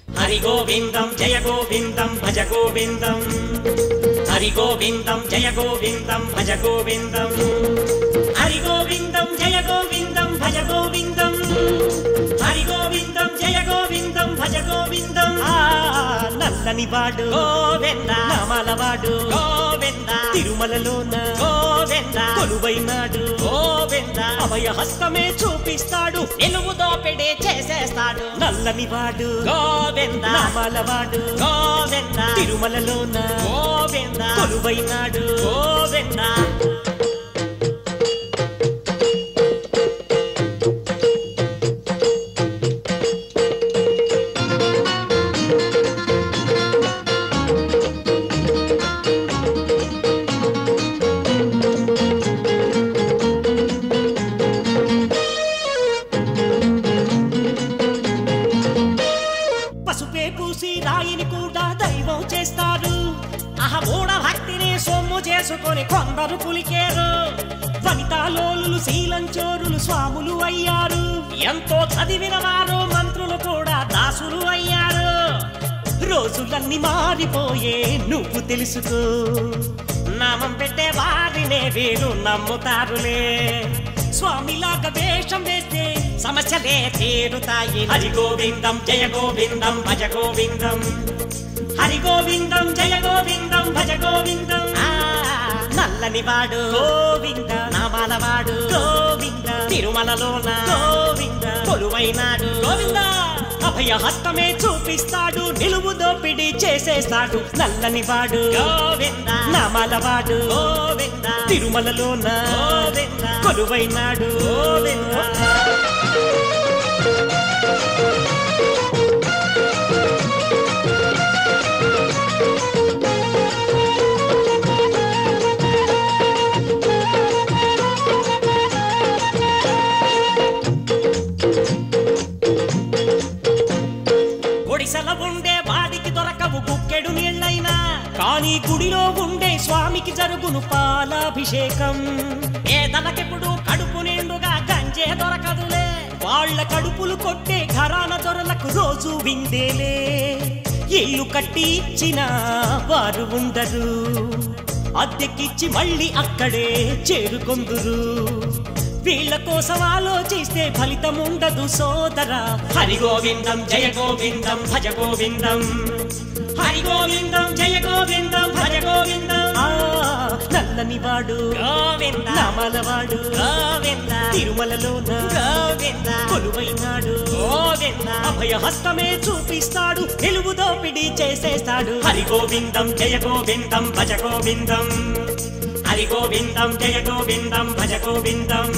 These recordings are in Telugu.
హరి గోవిందం జయ గోవిందం భజ గోవిందం హరి గోవిందం జయ గోవిందం భజ గోవిందం హరి గోవిందం జయ గోవిందం భజ గోవిందం హరి గోవిందం జయ గోవిందం భజ గోవిందం నల్లని వాడు గోవింద నామలవాడు గోవింద తిరుమలలోన గోవింద కొలువైనాడు గోవింద అభయ హస్తమే చూపిస్తాడు నిలువు దోపిడే చేసేస్తాడు నల్లని వాడు గోవింద నామలవాడు గోవింద తిరుమలలోన గోవింద కొలువైనాడు గోవింద పూసి రాయిని కూడా దైవం చేస్తారు అహమూఢ భక్తిని సొమ్ము చేసుకొని కొందరు పులికేరు వనితాలోలులు శీలంచోరులు స్వాములు అయ్యారు ఎంతో చదివిన వారు మంత్రులు కూడా దాసులు అయ్యారు రోజులన్నీ మారిపోయే నువ్వు తెలుసుకో నామం పెట్టే వారినే వీరు నమ్ముతారులే స్వామిలాగా వేషం వేస్తే సమస్యలే తీరుతాయి హరి గోవిందం జయ గోవిందం భజ గోవిందం హరి గోవిందం జయ గోవిందం భజ గోవిందం నల్లని వాడు గోవింద నామాలవాడు గోవింద తిరుమలలోన గోవింద కొలువైనాడు గోవింద అభయ హస్తమే చూపిస్తాడు నిలువు దోపిడి చేసేస్తాడు నల్లని వాడు గోవింద నామాలవాడు గోవింద తిరుమలలోన గోవింద కొలువైనాడు గోవింద గుడిసెల ఉండే వాడికి దొరకవు గుక్కెడు నీళ్ళైనా కానీ గుడిలో ఉండే స్వామికి జరుగును పాలాభిషేకం ఏదలకెప్పుడు కడుపు నిండుగా గంజే దొరకదులే వాళ్ళ కడుపులు కొట్టే ఘరాన దొరలకు రోజు విందేలే ఇల్లు కట్టి ఇచ్చిన వారు ఉండరు అద్దెకిచ్చి మళ్ళీ అక్కడే చేరుకొందురు వీళ్ళ కోసం ఆలోచిస్తే ఫలితం ఉండదు సోదరా హరి గోవిందం జయ గోవిందం భజ గోవిందం హరి గోవిందం జయ గోవిందం భజ గోవిందం నల్లని వాడు గోవింద నామలవాడు గోవింద తిరుమలలోన గోవింద కొలువైనాడు గోవింద అభయ హస్తమే చూపిస్తాడు నిలువు దోపిడి చేసేస్తాడు హరి గోవిందం జయ గోవిందం భజ గోవిందం హరి గోవిందం జయ గోవిందం భజ గోవిందం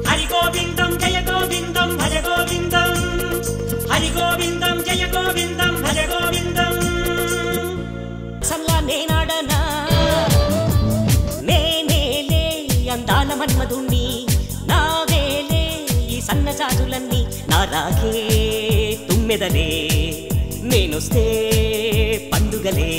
హరి గోవిందం జయ గోవిందం భజ గోవిందం హరి గోవిందం జయ గోవిందం భజ గోవిందం సల్లా నేనాడనా నేనేలే అందాల మన్మధుణ్ణి నావేలే ఈ సన్నజాజులన్నీ నా రాగే తుమ్మెదలే నేనొస్తే పండుగలే